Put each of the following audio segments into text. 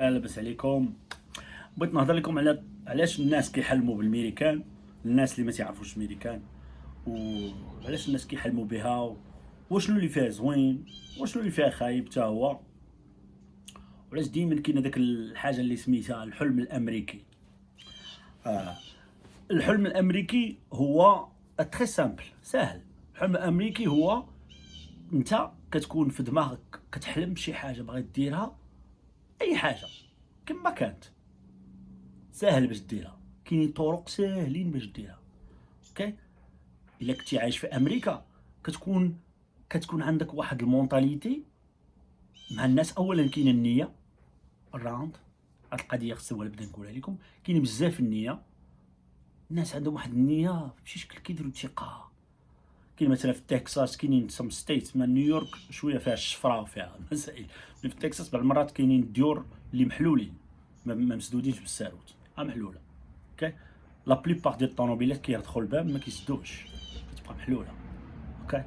لاباس عليكم. بغيت نهضر لكم على علاش الناس كيحلموا بالميريكان، الناس اللي ما تيعرفوش الميريكان، وعلاش الناس كيحلموا بها، وشنو اللي فيها زوين وشنو اللي فيها خايب حتى هو، وعلاش ديما كاين هذاك الحاجه اللي سميتها الحلم الامريكي. الحلم الامريكي هو تري سامبل، سهل. الحلم الامريكي هو انت كتكون في دماغك كتحلم بشي حاجه باغي ديرها، اي حاجه كما كانت ساهل باش ديرها، كاينين طرق ساهلين باش ديرها. اوكي، الا كنتي عايش في امريكا كتكون عندك واحد المونطاليتي مع الناس. اولا كاين النيه الراوند، هاد القضيه خصنا نبدا نقولها لكم، كاين بزاف النيه، الناس عندهم واحد النيه بشي شكل كيديروا ثقه. كاين مثلا في تكساس، كاينين سم ستيت من نيويورك شويه فيها الشفره وفيها المسائل، في تكساس بعض المرات كاينين الديور اللي محلولين ما مسدودينش بالساروت، محلوله. اوكي، لا بليبار ديال الطوموبيلات كيدخل الباب ما كيسدوش، كتبقى محلوله. اوكي،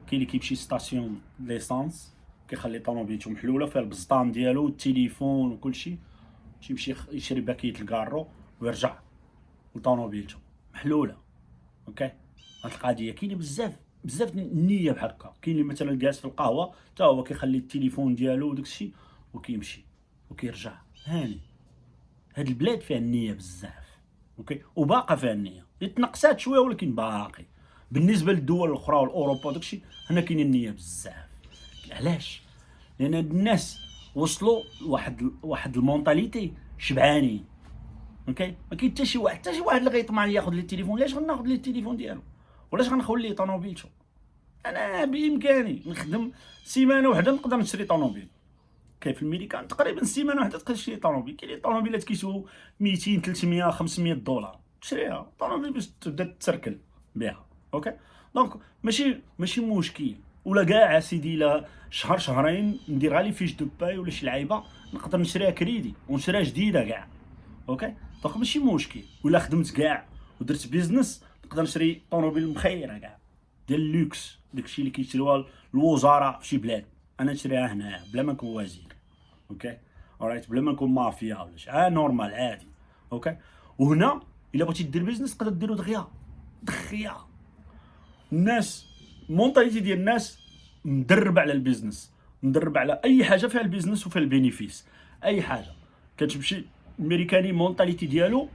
كاين اللي كيمشي ستاسيون ليسانس كيخلي طوموبيلته محلوله فيها البزطام ديالو والتليفون وكلشي، تيمشي يشري باكيت الكارو ويرجع لطوموبيلته محلوله. اوكي، هاد القضيه كاينه بزاف النيه بحال هكا. كاين اللي مثلا جالس في القهوه حتى هو كيخلي التليفون ديالو وداكشي وكيمشي وكيرجع هاني. هاد البلاد فيها النيه بزاف. اوكي، وباقا فيها النيه، تنقصات شويه ولكن باقي بالنسبه للدول الاخرى والاوروبا وداكشي. هنا كاين النيه بزاف. علاش؟ لان هاد الناس وصلوا لواحد المونطاليتي شبعانين. اوكي، ما كاين حتى شي واحد اللي غيطمع لي ياخذ لي التليفون. علاش غناخذ لي التليفون ديالو؟ ولاش غنخول ليه طوموبيلته؟ انا بامكاني نخدم سيمانه وحده نقدر نشري طوموبيل. كاين في الميريكان تقريبا سيمانه وحده تقدر تشري طوموبيل. كاين طوموبيلات كيسووا 200 300 500 دولار تشريها طوموبيل باش تبدا تسركل بها. اوكي، دونك ماشي مشكل. ولا كاع سيدي لا شهر شهرين نديرها لي فيش دو باي ولا شي لعيبه نقدر نشريها كريدي ونشريها جديده كاع. اوكي، دونك ماشي مشكل. ولا خدمت كاع ودرت بيزنس نقدر نشري طوموبيل مخيره كاع ديال اللوكس، داكشي اللي كيشريوها الوزراء في شي بلاد، انا نشريها هنايا بلا ما نكون وزير. اوكي، اورايت، بلا ما نكون مافيا ولا شي، نورمال عادي. اوكي، وهنا الا بغيتي دير بيزنس تقدر ديرو دغيا. الناس المونطاليتي ديال الناس مدربه على البيزنس، مدربه على اي حاجه فيها البيزنس وفيها البينيفيس. اي حاجه كتمشي الميريكاني مونطاليتي ديالو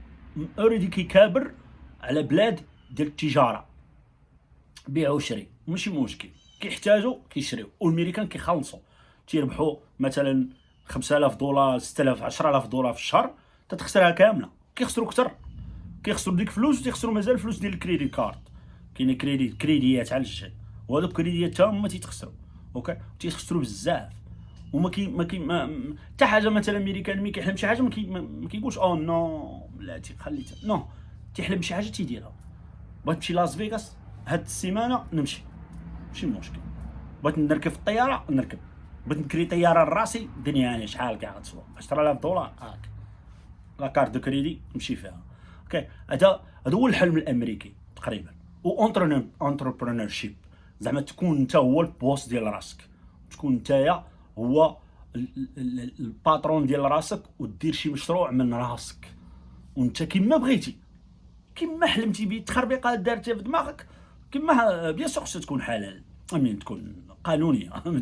اوريدي كيكابر على بلاد ديال التجاره، بيع وشري ماشي مشكل، كيحتاجوا كيشريو. والميريكان كيخلصوا، تيربحوا مثلا 5000 دولار 6000 10000 دولار في الشهر، تتخسرها كامله. كيخسروا اكثر، كيخسروا ديك فلوس وتيخسروا مازال الفلوس ديال الكريديت كارد. كاين كريديات على الجهه، وهذوك الكريديات حتى هما تيتخسروا. اوكي، تيخسروا بزاف. وما كاين حتى حاجه. مثلا الميريكان ملي كيحلم شي حاجه ما كيقولش او نو بلاتي خليتها، نو، تيحلم شي حاجه تيديرها. بغيت نمشي لاس فيغاس هاد السيمانه نمشي، ماشي مشكل. بغيت نركب في الطياره نركب، بغيت نكري طياره لراسي الدنيا يعني شحال كاع غتسوا 10000 دولار هاك لا كارت دو كريدي نمشي فيها. اوكي، هذا هو الحلم الامريكي تقريبا. و انتربرونور شيب، زعما تكون انت هو البوس ديال راسك، تكون نتايا هو الباترون ديال راسك، ودير شي مشروع من راسك وانت كيما بغيتي، كيما حلمتي بيه. التخربيقه دارتيها في دماغك كيما بيان سور خصها تكون حلال، امين تكون قانونيه ما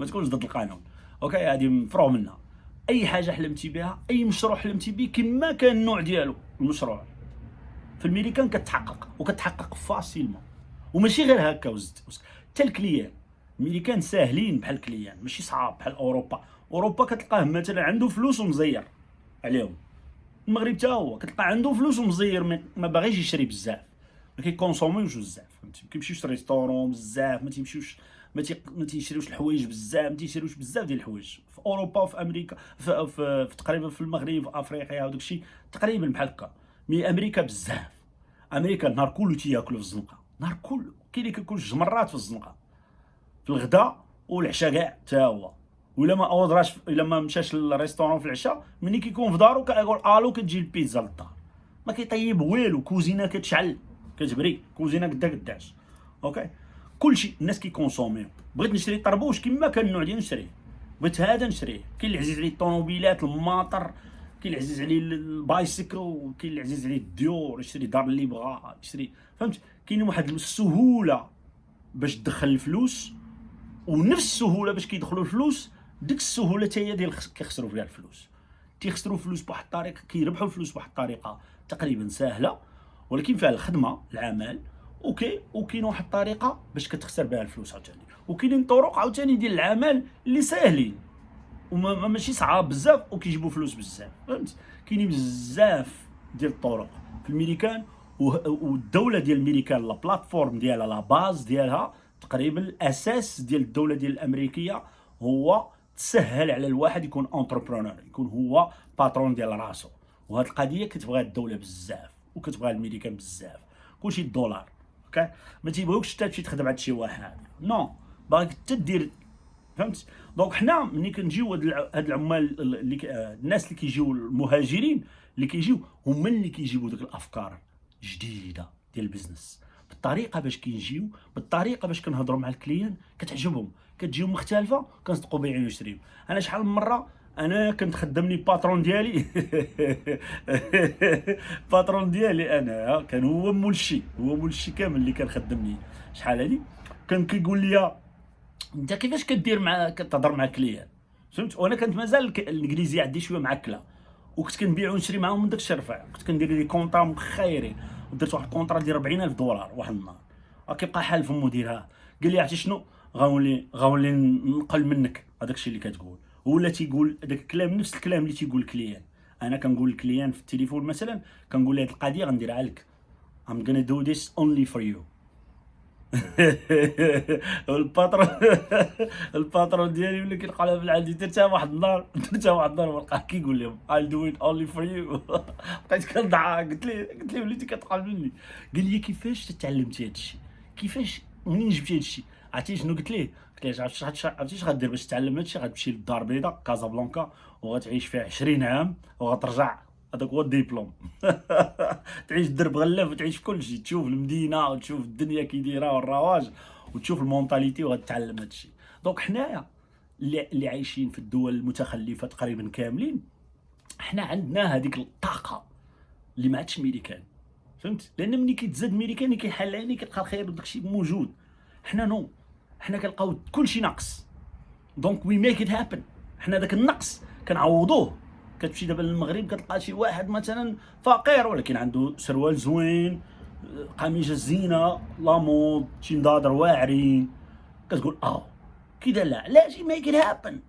تكونش ضد القانون. اوكي، هذه مفروغ منها. اي حاجه حلمتي بها، اي مشروع حلمتي به كيما كان النوع ديالو المشروع في الميريكان كتحقق فاسيلمون. وماشي غير هكا، حتى الكليان الميريكان ساهلين بحال الكليان، ماشي صعاب بحال اوروبا كتلقاه مثلا عنده فلوس ومزير عليهم. المغرب حتى هو كتلقى عنده فلوس ومزير، ما باغيش يشري بزاف، ما كيكونسوميوش بزاف، فهمتي؟ ما كيمشيوش ريستورون بزاف، ما تيشريوش الحوايج بزاف، ما تيشريوش بزاف ديال الحوايج. في اوروبا وفي امريكا في تقريبا في المغرب في افريقيا وداك الشيء تقريبا بحال هكا. مي امريكا بزاف، امريكا النهار كله تياكلوا في الزنقه، النهار كله. كاين اللي كياكل 2 مرات في الزنقه، في الغداء والعشاء كاع حتى هو. ولا ما اودراش، الا ما مشاش للريستورون في العشاء، ملي كيكون في دارو كيقول الو كتجي البيتزا للدار. ما كيطيب والو، كوزينه كتشعل كتبري، كوزينه قداش. اوكي، كلشي الناس كيكونسوميو. بغيت نشري طربوش كيما كان النوع ديال نشريه، بغيت هذا نشريه. كاين اللي عزيز عليه الطوموبيلات، الماطر، كاين اللي عزيز عليه البايسيكل، وكاين اللي عزيز عليه الديور، يشري دار اللي بغا يشري. فهمت؟ كاين واحد السهوله باش تدخل الفلوس، ونفس السهوله باش كيدخلوا الفلوس. ديك السهوله حتى هي ديال كيخسروا فيها الفلوس. تيخسروا الفلوس بواحد الطريقه، كيربحوا الفلوس بواحد الطريقه تقريبا سهله، ولكن فيها الخدمه العمل. وكاين واحد الطريقه باش كتخسر بها الفلوس عاوتاني. وكاينين طرق عاوتاني ديال العمل اللي ساهلين وما ماشي صعاب بزاف وكيجيبوا فلوس بزاف. فهمت؟ كاينين بزاف ديال الطرق في الميريكان. والدوله ديال الميريكان، لا بلاتفورم ديالها، لا باز ديالها، تقريبا الاساس ديال الدوله ديال الامريكيه هو تسهل على الواحد يكون انتربرونور، يكون هو باترون ديال راسو. وهاد القضيه كتبغيها الدوله بزاف وكتبغيها الميريكان بزاف. كلشي الدولار، اوكي؟ ما تيبغيوكش حتى تمشي تخدم عند شي واحد، نو، باغيك حتى دير. فهمت؟ دونك حنا ملي كنجيو هاد العمال الناس اللي كيجيو، المهاجرين اللي كيجيو، هما اللي كيجيبوا ديك الافكار جديده ديال البيزنس، بالطريقه باش كيجيو، بالطريقه باش كنهضروا مع الكليان كتعجبهم، كتجيهم مختلفه، كنصدقوا بيعوا ويشريو. انا شحال من مره انا كنت خدمني باترون ديالي باترون ديالي انا كان هو مولشي كامل اللي كان خدمني شحال هادي. كان كيقول لي انت كيفاش كدير مع كتهضر مع الكليان؟ فهمت؟ وانا كانت مازال الانجليزيه عندي شويه معكله، وكنت كنبيع ونشري معاهم من داك الشرفع. كنت كندير لي كونطرا مخيرين، ودرت واحد الكونطرا ديال $40,000 واحد النهار. كيبقى حال في مديرها، قال لي عرفتي شنو، غنولي نقل منك هذاك الشيء اللي كتقول. ولا تيقول هذاك الكلام نفس الكلام اللي تيقول الكليان. انا كنقول للكليان في التليفون مثلا، كنقول له هذه القضيه غنديرها لك، I'm gonna do this only for you. الباترون الباترون ديالي ملي كيلقى لها بالعادي درتها واحد النهار ولقاه كيقول لهم I'll do it only for you. بقيت كنضحك، قلت ليه وليتي كتقال مني. قال لي كيفاش تعلمتي هذا الشيء، كيفاش منين جبتي هذا الشيء؟ عرفتي شنو قلت ليه عرفتي اش غدير باش تتعلم هذا الشيء؟ غتمشي للدار البيضاء كازابلانكا وغتعيش فيها 20 عام وغترجع، هذاك هو الدبلوم. تعيش درب غلاف وتعيش كل شيء، تشوف المدينه وتشوف الدنيا كي دايره والرواج وتشوف المونطاليتي وغتعلم هذا الشيء. دونك حنايا اللي عايشين في الدول المتخلفه تقريبا كاملين، حنا عندنا هذيك الطاقه اللي ما عادش ميريكان. فهمت؟ لان ملي كيتزاد ميريكاني كيحل عيني كيلقى الخير وداك الشيء موجود. حنا نو، حنا كنلقاو كلشي ناقص، دونك وي ميك ات هابن. حنا داك النقص كنعوضوه. كتمشي دابا للمغرب كتلقى شي واحد مثلا فقير ولكن عنده سروال زوين، قميجه زينه، لامود، شي نضادر واعرين، كتقول كذا. لا علاش ميك ات هابن؟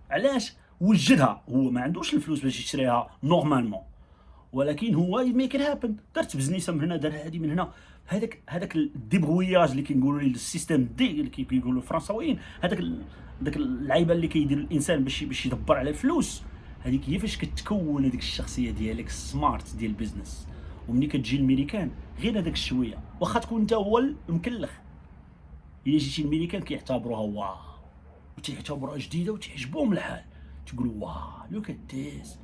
علاش وجدها؟ هو ما عندوش الفلوس باش يشريها نورمالمون، ولكن هو ميك ات هابن. درت بزنيسه من هنا، دار هذه من هنا. هذاك الديبغوياج اللي كنقولوا ليه السيستم دي اللي كيقولوا الفرنساويين، داك اللعيبه اللي كيدير الانسان باش يدبر على الفلوس. هذيك هي فاش كتكون هذيك الشخصيه ديالك السمارت ديال البيزنس. ومني كتجي الميريكان غير هذاك الشويه، واخا تكون انت هو المكلخ، الا جيتي الميريكان كيعتبروها واو، وتيعتبروها جديده وتعجبهم الحال. تقول واو لوك ات ذيس،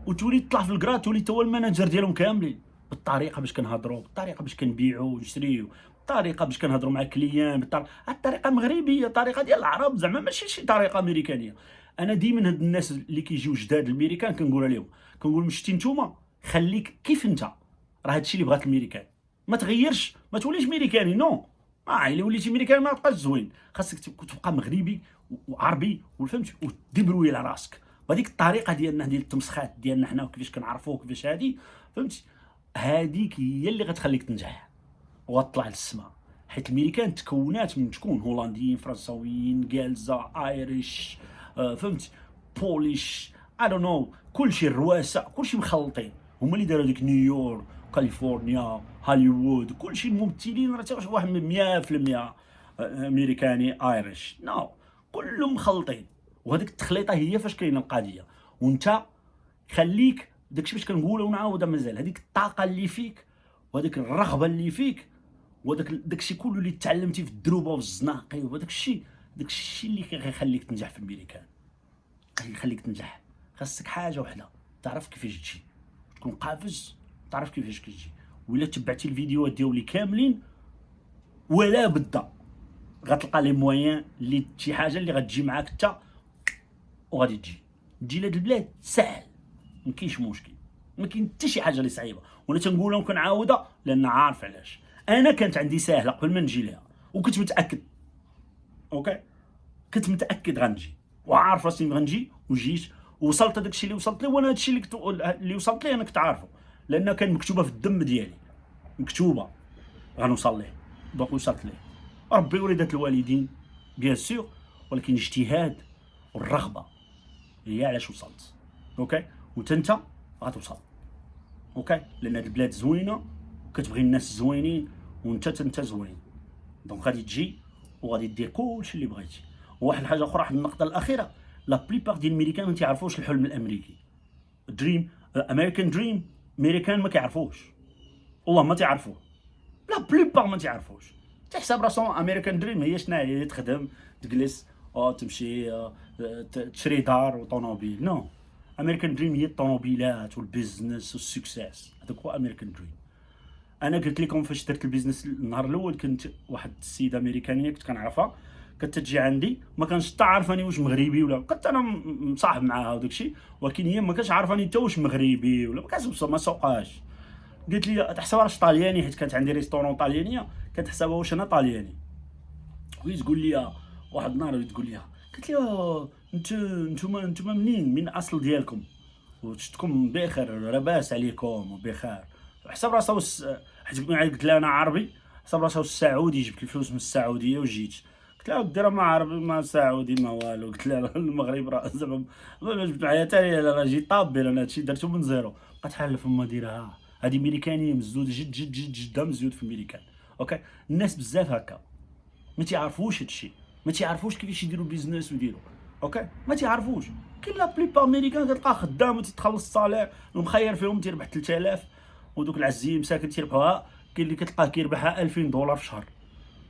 وتولي تطلع في الكرا، تولي انت هو المانجر ديالهم كاملين. بالطريقه باش كنهضروا، بالطريقه باش كنبيعوا ونشريو، بالطريقه باش كنهضروا مع الكليان، الطريقه مغربيه، الطريقه ديال العرب زعما، ماشي شي طريقه امريكانيه. انا ديما هاد الناس اللي كيجيو جداد الميريكان كنقول لهم، شتي نتوما خليك كيف انت، راه هادشي اللي بغات الميريكان، ما تغيرش، ما توليش ميريكاني، نو. الا وليتي ميريكاني ما تبقاش زوين، خاصك تبقى مغربي وعربي، وفهمت، ودبروي على راسك بهذيك الطريقه ديالنا ديال التمسخات ديالنا حنا، وكيفاش كنعرفوه كيفاش هادي. فهمت؟ هذيك هي اللي غتخليك تنجح وغتطلع للسما. حيت الميريكان تكونات من شكون؟ هولنديين، فرنساويين، غالزا، ايريش، فهمت، بوليش، اي دون نو، كلشي الرواسه، كلشي مخلطين. هما اللي داروا ديك نيويورك، كاليفورنيا، هوليوود، كلشي الممثلين راه تا واحد 100% امريكاني ايريش، نو، كلهم مخلطين. وهذيك التخليطه هي فاش كاينه القضيه. وانت خليك داكشي باش كنقولوا ونعاودها مازال، هذيك الطاقه اللي فيك وهذيك الرغبه اللي فيك داكشي كله اللي تعلمتي في الدروبه والزناقي، وهذاك الشيء اللي كيخليك تنجح في الميريكان. كيخليك تنجح، خاصك حاجه وحده، تعرف كيفاش تجي، تكون قافز، تعرف كيفاش كتجي. ولا تبعتي الفيديوهات ديالي كاملين ولا بدا غتلقى لي مويان اللي شي حاجه اللي غتجي معاك حتى وغادي تجي لهاد البلاد ساهل، ما كاينش مشكل، ما كاين حتى شي حاجه اللي صعيبه. وانا تنقولها وكنعاودها لان عارف علاش. انا كانت عندي ساهله قبل ما نجي ليها وكنت متاكد، اوكي كنت متاكد غنجي وعارف راسي غنجي، وجيت ووصلت هذاك الشيء اللي وصلت ليه. وانا هذا الشيء اللي وصلت ليه انا كنت عارفه، لان كان مكتوبه في الدم ديالي، مكتوبه غنوصل ليه. دونك وصلت ليه. ربي وليدات الوالدين بيان سور، ولكن اجتهاد والرغبه هي علاش وصلت. اوكي وانت غتوصل، اوكي لان هاد البلاد زوينه وكتبغي الناس زوينين وانت زوين. دونك غادي تجي وغادي دير كلشي اللي بغيتي. وواحد الحاجه اخرى، واحد النقطه الاخيره، لا بليبار ديال الميريكان ما تيعرفوش الحلم الامريكي. دريم امريكان دريم ميريكان ما كيعرفوش، والله ما تعرفوه، لا بليبار ما تعرفوش. تحسب راسو امريكان دريم هي شنو هي؟ تخدم تجلس تمشي تشري دار وطوموبيل. نو، امريكان دريم هي الطوموبيلات والبيزنس والسكسيس، هذاك هو امريكان دريم. انا قلت لكم فاش درت البيزنس النهار الاول، كنت واحد السيده امريكانيه كنت كنعرفها، كانت تجي عندي ما كانش حتى عارفاني واش مغربي ولا، كنت انا مصاحب معاها وداك الشيء، ولكن هي ما كانش عارفاني حتى واش مغربي ولا، ما سوقاش. قالت لي تحسب واش طالياني، حيت كانت عندي ريستورون طاليانيه، كتحسبها واش انا طالياني. وهي تقول لي واحد النهار تقول لي، قلت لها نتوما منين، من الاصل ديالكم، وشفتكم بخير لاباس عليكم وبخير. حسب راسها حيت قلت لها انا عربي، حسب راسها السعودي، جبت الفلوس من السعوديه وجيت. قلت لها ديرها ما عربي ما سعودي ما والو. قلت لها المغرب راه زعما ما جبت معايا حتى انا جيت طابيل، انا هادشي درتو من زيرو. بقات حاله فما ديرها، هذه ميريكانيه مزود جدها مزيود في الميريكان. اوكي الناس بزاف هكا ما تيعرفوش هادشي، ما تيعرفوش كيفاش يديروا بيزنس ويديروا، اوكي ما تيعرفوش. كاين لا بليبار امريكان كتلقاه خدام وتتخلص الصالير المخير فيهم تيربح 3000، ودوك العزيم مساكن تيربحوها. كاين اللي كتلقاه كيربحها $2000 في الشهر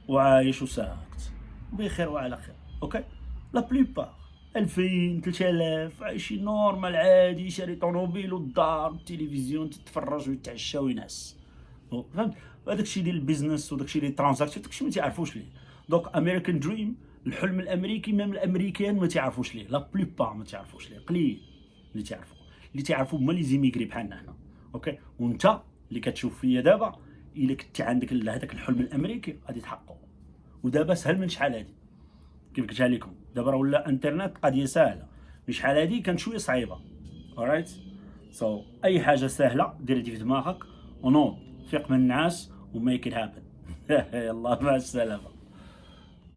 وعايش وساكت بخير وعلى خير. اوكي لا بليبار 2000 3000 عايشين نورمال عادي، شاري طوموبيل والدار والتلفزيون، تتفرج ويتعشى وينعس. فهمت؟ هذاك الشيء ديال البيزنس وداك الشيء ديال الترانزاكسيون داك الشيء ما تيعرفوش ليه. دونك امريكان دريم الحلم الامريكي، ميم الامريكان ما تيعرفوش ليه، لا بليبار ما تيعرفوش ليه، قليل اللي تعرفوا. اللي تعرفوا هما لي زيميغري بحالنا حنا. اوكي وانت اللي كتشوف فيا دابا، الا كنت عندك هذاك الحلم الامريكي غادي تحققه. ودابا سهل من شحال هادي، كيف قلت لكم دابا راه ولا انترنت قضيه سهله، مش شحال هادي كانت شويه صعيبه. alright سو اي حاجه سهله ديرها في دماغك ونوض فيق من النعاس وميك ات هابن. يلا مع السلامه.